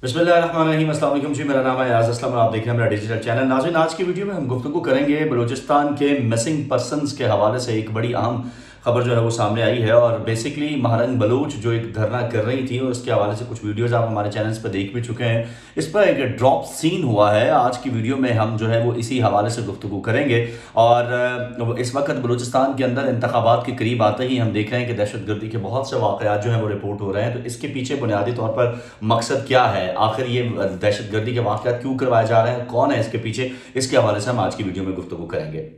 बिस्मिल्लाहिर्रहमानिर्रहीम। अस्सलाम वालेकुम जी, मेरा नाम है याज़ असलम और आप देख रहे हैं मेरा डिजिटल चैनल। नाज़रीन, आज की वीडियो में हम गुफ्तगू करेंगे बलूचिस्तान के मिसिंग पर्सनस के हवाले से। एक बड़ी अहम खबर जो है वो सामने आई है और बेसिकली महारंग बलूच जो एक धरना कर रही थी, उसके हवाले से कुछ वीडियोज़ आप हमारे चैनल्स पर देख भी चुके हैं। इस पर एक ड्रॉप सीन हुआ है। आज की वीडियो में हम जो है वो इसी हवाले से गुफ्तगू करेंगे। और इस वक्त बलूचिस्तान के अंदर इंतखाबात के करीब आते ही हम देख रहे हैं कि दहशतगर्दी के बहुत से वाक़यात जो हैं वो रिपोर्ट हो रहे हैं। तो इसके पीछे बुनियादी तौर पर मकसद क्या है, आखिर ये दहशतगर्दी के वाक़यात क्यों करवाए जा रहे हैं, कौन है इसके पीछे, इसके हवाले से हम आज की वीडियो में गुफ्तगू करेंगे।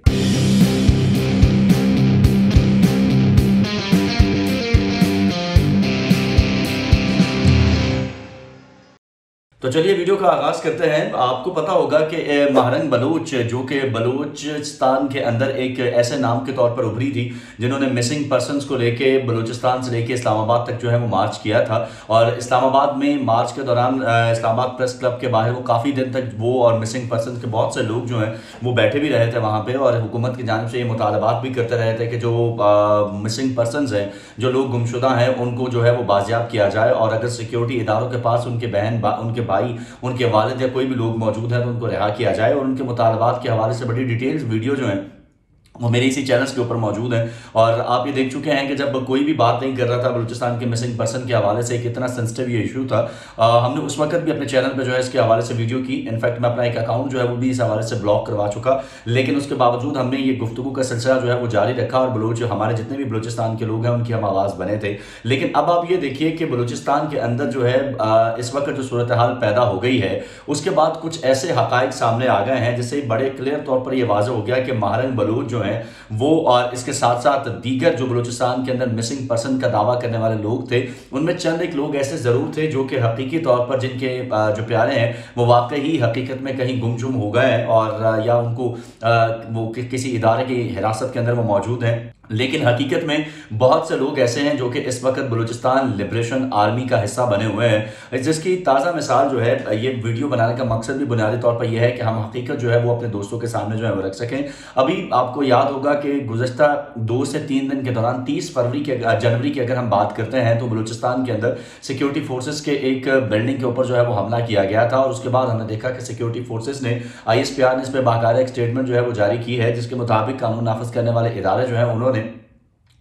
तो चलिए वीडियो का आगाज करते हैं। आपको पता होगा कि महारंग बलूच जो कि बलूचिस्तान के अंदर एक ऐसे नाम के तौर पर उभरी थी जिन्होंने मिसिंग पर्सनस को लेके बलूचिस्तान से लेके इस्लामाबाद तक जो है वो मार्च किया था। और इस्लामाबाद में मार्च के दौरान इस्लामाबाद प्रेस क्लब के बाहर वो काफ़ी दिन तक वो और मिसिंग पर्सन के बहुत से लोग जो हैं वो बैठे भी रहे थे वहाँ पर, और हुकूमत की जानिब से ये मुतालबात भी करते रहे थे कि जो मिसिंग पर्सन हैं, जो लोग गुमशुदा हैं, उनको जो है वो बाजियाब किया जाए। और अगर सिक्योरिटी इदारों के पास उनके बहन उनके भाई, उनके वालिद या कोई भी लोग मौजूद हैं तो उनको रिहा किया जाए। और उनके मुतालबात के हवाले से बड़ी डिटेल्स वीडियो जो है वो मेरे इसी चैनल्स के ऊपर मौजूद है। और आप ये देख चुके हैं कि जब कोई भी बात नहीं कर रहा था बलूचिस्तान के मिसिंग पर्सन के हवाले से, कितना सेंसिटिव ये इशू था, हमने उस वक्त भी अपने चैनल पे जो है इसके हवाले से वीडियो की। इनफैक्ट मैं अपना एक अकाउंट जो है वो भी इस हवाले से ब्लॉक करवा चुका, लेकिन उसके बावजूद हमने ये गुफ्तगू का सिलसिला जो है वो जारी रखा और बलूच हमारे जितने भी बलूचिस्तान के लोग हैं उनकी हम आवाज़ बने थे। लेकिन अब आप ये देखिए कि बलूचिस्तान के अंदर जो है इस वक्त जो सूरत हाल पैदा हो गई है, उसके बाद कुछ ऐसे हकायक सामने आ गए हैं जिससे बड़े क्लियर तौर पर यह वाज़ेह हो गया कि महारंग बलूच जो है वो और इसके साथ साथ दीगर जो बलूचिस्तान के अंदर मिसिंग पर्सन का दावा करने वाले लोग थे, उनमें चंद एक लोग ऐसे ज़रूर थे जो कि हकीकी तौर पर जिनके जो प्यारे हैं वो वाकई ही हकीकत में कहीं गुमसुम हो गए हैं और या उनको वो किसी इदारे की हिरासत के अंदर वो मौजूद हैं। लेकिन हकीकत में बहुत से लोग ऐसे हैं जो कि इस वक्त बलूचिस्तान लिबरेशन आर्मी का हिस्सा बने हुए हैं, जिसकी ताज़ा मिसाल जो है ये वीडियो बनाने का मकसद भी बुनियादी तौर पर यह है कि हम हकीकत जो है वो अपने दोस्तों के सामने जो है वो रख सकें। अभी आपको याद होगा कि गुज़श्ता 2 से 3 दिन के दौरान 30 जनवरी की अगर हम बात करते हैं तो बलूचिस्तान के अंदर सिक्योरिटी फोर्सेस के एक बिल्डिंग के ऊपर जो है वो हमला किया गया था। और उसके बाद हमने देखा कि सिक्योरिटी फोर्सेस ने ISPR ने इस पर बाकायदा एक स्टेटमेंट जो है वो जारी की है, जिसके मुताबिक कानून नाफिज करने वाले इदारे जो है उन्होंने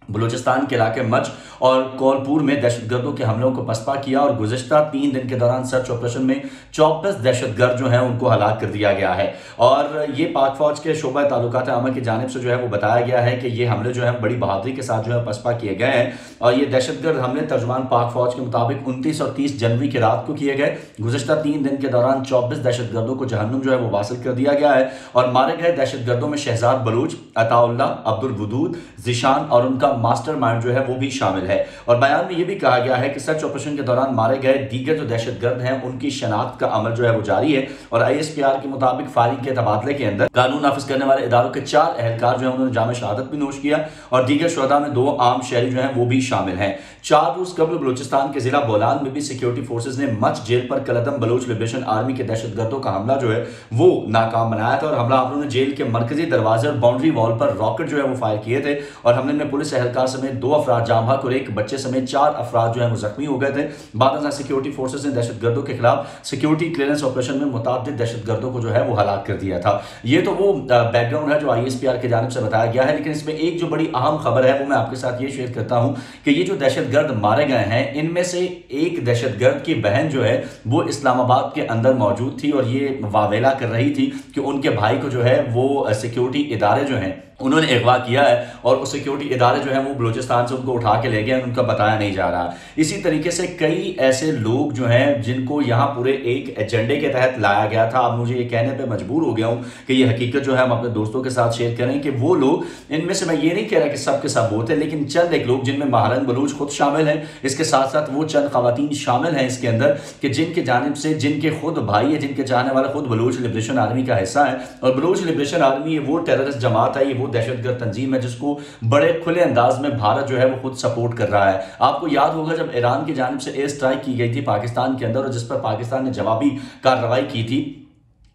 बलूचिस्तान के इलाके मच और कौलपुर में दहशतगर्दों के हमलों को पसपा किया और गुज़श्ता 3 दिन के दौरान सर्च ऑपरेशन में 24 दहशतगर्द जो हैं उनको हलाक कर दिया गया है। और ये पाक फौज के शोबा ताल्लुकात आमा की जानिब से जो है वो बताया गया है कि ये हमले जो है बड़ी बहादुरी के साथ जो है पसपा किए गए हैं। और ये दहशतगर्द हमले तर्जुमान पाक फौज के मुताबिक 29 और 30 जनवरी की रात को किए गए। गुज़श्ता 3 दिन के दौरान 24 दहशतगर्दों को जहन्नुम जो है वो वासिल कर दिया गया है। और मारे गए दहशतगर्दों में शहजाद बलूच, अताउल्ला, अब्दुल वदूद, जिशान और उनका मास्टरमाइंड जो है वो भी शामिल है। और बयान में यह भी कहा गया है कि सर्च ऑपरेशन के दौरान मारे गए दीगर जो दहशतगर्द हैं उनकी शनाख्त का अमल जो है वो जारी है। और ISPR के मुताबिक फायरिंग के तबादले के अंदर कानून नाफिज करने वाले इदारों के 4 अहलकार जो है उन्होंने जाम शहादत भी नोश किया और दीगर शुहदा में 2 आम शहरी जो है वो भी शामिल हैं। 4 रोज कबल बलूचिस्तान के जिला बोलान में भी सिक्योरिटी फोर्सेज ने मच जेल पर कलदम बलूच लिबरेशन आर्मी के दहशतगर्दों का हमला जो है वो नाकाम बनाया था। और हमलावरों ने जेल के मरकजी दरवाजे और बाउंड्री वॉल पर रॉकेट जो है वो फायर किए थे। और हमले में पुलिस एहलकार समेत 2 अफराद जाम हक और एक बच्चे समेत 4 अफराद जो है वो जख्मी हो गए थे। बाद सिक्योरिटी फोर्सेज ने दहशतगर्दों के खिलाफ सिक्योरिटी क्लियरेंस ऑपरेशन में मुताबिक दहशतगर्दों को जो है वो हलाक कर दिया था। ये तो वो बैकग्राउंड है जो ISPR की जानिब से बताया गया है। लेकिन इसमें एक जो बड़ी अहम खबर है वो मैं आपके साथ ये शेयर करता हूं कि ये जो दहशतगर्द मारे गए हैं इनमें से एक दहशतगर्द की बहन जो है वो इस्लामाबाद के अंदर मौजूद थी और ये वावेला कर रही थी कि उनके भाई को जो है वो सिक्योरिटी इदारे जो हैं उन्होंने अगवा किया है और उस सिक्योरिटी इदारे जो है वो बलूचिस्तान से उनको उठा के ले गए, उनका बताया नहीं जा रहा। इसी तरीके से कई ऐसे लोग जो हैं जिनको यहाँ पूरे एक एजेंडे के तहत लाया गया था। अब मुझे ये कहने पे मजबूर हो गया हूँ कि ये हकीकत जो है हम अपने दोस्तों के साथ शेयर करें कि वो लोग, इनमें से मैं ये नहीं कह रहा कि सब के सब वो थे, लेकिन चंद एक लोग जिनमें महारंग बलूच खुद शामिल हैं, इसके साथ साथ वो चंद खवातीन शामिल हैं इसके अंदर कि जिनके जानिब से जिनके खुद भाई है, जिनके चाहने वाले खुद बलूच लिबरेशन आर्मी का हिस्सा है। और बलूच लिबरेशन आर्मी ये वो टेररिस्ट जमात है, ये वो दहशतगर्द तंजीम है जिसको बड़े खुले अंदाज में भारत जो है वो खुद सपोर्ट कर रहा है। आपको याद होगा जब ईरान की जानिब से एयर स्ट्राइक की गई थी पाकिस्तान के अंदर और जिस पर पाकिस्तान ने जवाबी कार्रवाई की थी,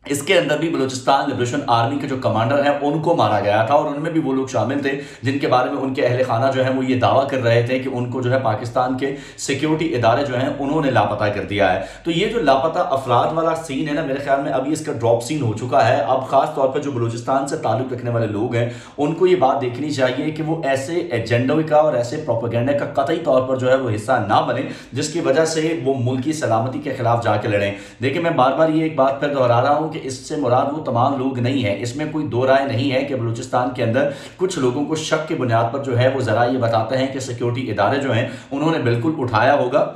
इसके अंदर भी बलूचिस्तान लिबरेशन आर्मी के जो कमांडर हैं उनको मारा गया था, और उनमें भी वो लोग शामिल थे जिनके बारे में उनके अहले खाना जो है वो ये दावा कर रहे थे कि उनको जो है पाकिस्तान के सिक्योरिटी इदारे जो हैं उन्होंने लापता कर दिया है। तो ये जो लापता अफराद वाला सीन है ना, मेरे ख्याल में अभी इसका ड्रॉप सीन हो चुका है। अब खास तौर पर जो बलूचिस्तान से ताल्लुक रखने वाले लोग हैं उनको ये बात देखनी चाहिए कि वो ऐसे एजेंडे का और ऐसे प्रोपेगेंडा का कतई तौर पर जो है वो हिस्सा ना बने जिसकी वजह से वो मुल्क की सलामती के खिलाफ जाके लड़ें। देखिए, मैं बार बार ये एक बात फिर दोहरा रहा हूं कि इससे मुराद वो तमाम लोग नहीं है, इसमें कोई दो राय नहीं है कि बलूचिस्तान के अंदर कुछ लोगों को शक की बुनियाद पर जो है वो जरा ये बताते हैं कि सिक्योरिटी इदारे जो हैं उन्होंने बिल्कुल उठाया होगा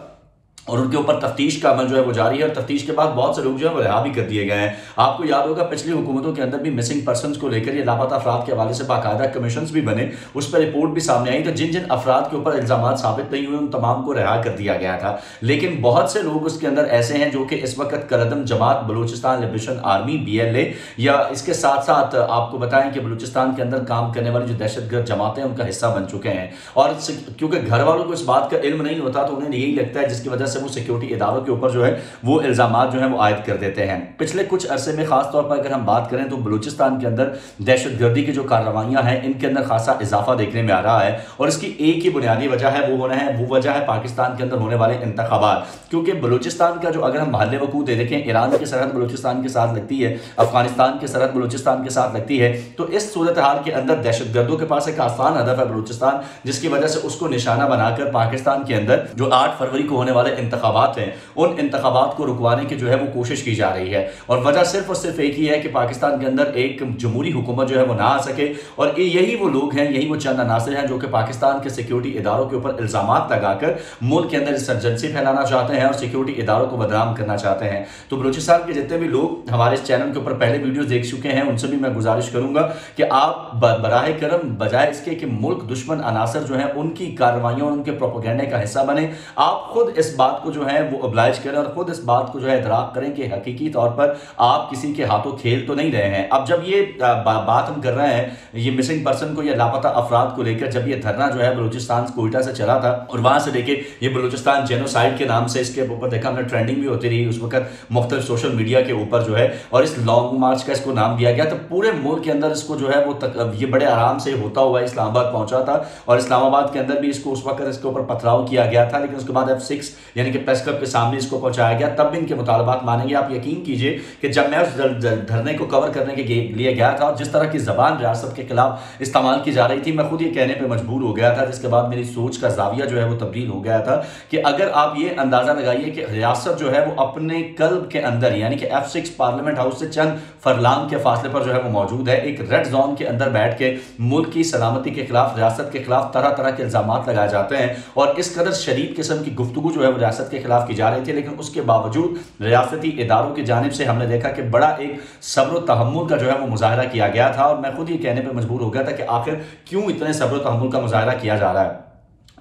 और उनके ऊपर तफ्तीश का अमल जो है वो जारी है, और तफ्तीश के बाद बहुत से लोग जो है वो रिहा भी कर दिए गए हैं। आपको याद होगा पिछली हुकूमतों के अंदर भी मिसिंग पर्सनस को लेकर ये लापता अफराद के हवाले से बाकायदा कमीशन भी बने, उस पर रिपोर्ट भी सामने आई। तो जिन जिन अफराद के ऊपर इल्जाम साबित नहीं हुए उन तमाम को रिहा कर दिया गया था। लेकिन बहुत से लोग उसके अंदर ऐसे हैं जो कि इस वक्त कलअदम जमात बलूचिस्तान लिबरेशन आर्मी BLA या इसके साथ साथ आपको बताएं कि बलूचिस्तान के अंदर काम करने वाली जो दहशतगर्द जमातें उनका हिस्सा बन चुके हैं। और क्योंकि घर वालों को इस बात का इल्म नहीं होता तो उन्हें यही लगता है, जिसकी वजह से वो सिक्योरिटी इदारों के ऊपर जो है वो इल्जामात जो है वो आयद कर देते हैं। पिछले कुछ अरसे में खास तौर पर अगर हम बात करें तो बलूचिस्तान के अंदर दहशतगर्दी की जो कार्रवाइयां हैं इनके अंदर खासा इजाफा देखने में आ रहा है, और इसकी एक ही बुनियादी वजह है, वो वजह है पाकिस्तान के अंदर होने वाले इंतखाबात। क्योंकि बलूचिस्तान का जो अगर हम महल वकूत देखें, ईरान की सरहद बलूचिस्तान के साथ लगती है, अफगानिस्तान की सरहद बलूचिस्तान के साथ लगती है, तो इस सूरत हाल के अंदर दहशतगर्दों के पास एक आसान हदफ है बलूचिस्तान, जिसकी वजह से उसको निशाना बनाकर पाकिस्तान के अंदर जो 8 फरवरी को होने वाले इंतखाबात हैं उन इंतखाबात को रुकवाने की जो है वो कोशिश की जा रही है। और वजह सिर्फ और सिर्फ एक ही है कि पाकिस्तान के अंदर एक जमहूरी हुकूमत जो है वो ना आ सके, और यही वो लोग हैं, यही वो चंद अनासिर हैं जो कि पाकिस्तान के सिक्योरिटी इदारों के ऊपर इल्जामात लगाकर मुल्क के अंदर इंसर्जेंसी फैलाना चाहते हैं और सिक्योरिटी इदारों को बदनाम करना चाहते हैं। तो बलूचिस्तान के जितने भी लोग हमारे इस चैनल के ऊपर पहले वीडियो देख चुके हैं उनसे भी मैं गुजारिश करूंगा कि आप बराह करम बजाय इसके कि मुल्क दुश्मन अनासर जो है उनकी कार्रवाइयों और उनके प्रोपेगेंडे का हिस्सा बने, आप खुद इस बात को जो है वो ऑब्लाइज करें और खुद इस बात को जो है इदराक करें कि हकीकी तौर पर आप किसी के हाथों खेल तो नहीं रहे हैं। अब जब ये बात हम कर रहे हैं ये मिसिंग पर्सन को या लापता अफराद को लेकर, जब ये धरना जो है बलूचिस्तान कोयटा से चला था और वहां से देखिए ये बलूचिस्तान जेनोसाइड के नाम से इसके ऊपर देखा हमने ट्रेंडिंग भी होती रही उस वक्त मुख्तलिफ सोशल मीडिया के ऊपर जो है, और इस लॉन्ग मार्च का इसको नाम दिया गया। तो पूरे मुल्क के अंदर इसको जो है वो ये बड़े आराम से होता हुआ इस्लामाबाद पहुंचा था, और इस्लामाबाद के अंदर भी इसको उस वक्त इसके ऊपर पथराव किया गया था। लेकिन उसके बाद F6 यानी कि प्रेस क्लब के सामने इसको पहुंचाया गया, तब भी इनके मुतालबात मानेंगे। आप यकीन कीजिए कि जब मैं उस धरने को कवर करने के लिए गया था और जिस तरह की जबान रियासत के खिलाफ इस्तेमाल की जा रही थी, मैं खुद ये कहने पर मजबूर हो गया था, जिसके बाद मेरी सोच का जाविया जो है वो तब्दील हो गया था कि अगर आप ये अंदाजा लगाइए कि रियासत जो है वो अपने कल्ब के अंदर यानी कि F6 पार्लियामेंट हाउस से चंद फरलांग के फासले पर जो है वो मौजूद है, एक रेड जोन के अंदर बैठ के मुल्क की सलामती के खिलाफ, रियासत के खिलाफ तरह तरह के इल्जाम लगाए जाते हैं, और इस कदर शदीद किस्म की गुफ्तगू जो है वो रियासत के खिलाफ की जा रही थी। लेकिन उसके बावजूद रियासती इदारों की जानिब से हमने देखा कि बड़ा एक सब्र व तहम्मुल का जो है वो मुजाहरा किया गया था, और मैं खुद ये कहने पर मजबूर हो गया था कि आखिर क्यों इतने सब्र व तहम्मुल का मुजाहरा किया जा रहा है।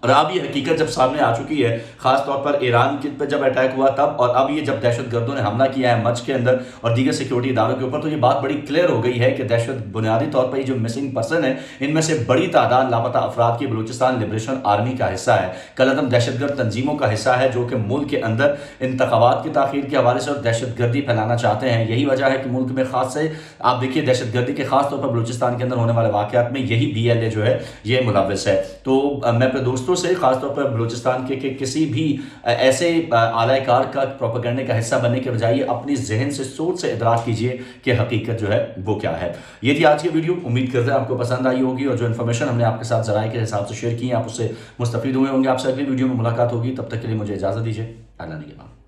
और अब ये हकीकत जब सामने आ चुकी है, खास तौर पर ईरान के पर जब अटैक हुआ तब, और अब ये जब दहशतगर्दों ने हमला किया है मच के अंदर और दीगर सिक्योरिटी इदारों के ऊपर, तो ये बात बड़ी क्लियर हो गई है कि दहशत बुनियादी तौर पर ये जो मिसिंग पर्सन है इनमें से बड़ी तादाद लापता अफराद की बलूचिस्तान लिबरेशन आर्मी का हिस्सा है, कलअदम दहशतगर्द तंजीमों का हिस्सा है जो कि मुल्क के अंदर इंतखाबात की ताखीर के हवाले से और दहशतगर्दी फैलाना चाहते हैं। यही वजह है कि मुल्क में खास से आप देखिए दहशतगर्दी के खास तौर पर बलूचिस्तान के अंदर होने वाले वाकयात में यही BLA जो है ये मुलव्वस है। तो मैं अपने दोस्तों से खासतौर पर बलूचिस्तान के किसी भी ऐसे आलाकार का प्रोपेगेंडे का हिस्सा बनने के बजाय अपनी जहन से सोच से इदराक कीजिए कि हकीकत जो है वो क्या है। ये थी आज की वीडियो, उम्मीद करते हैं आपको पसंद आई होगी, और जो इन्फॉर्मेशन हमने आपके साथ जराए के हिसाब से शेयर की आप उससे मुस्तफीद हुए होंगे। आपसे अगली वीडियो में मुलाकात होगी, तब तक के लिए मुझे इजाजत दीजिए। अल्लाह निगहबान।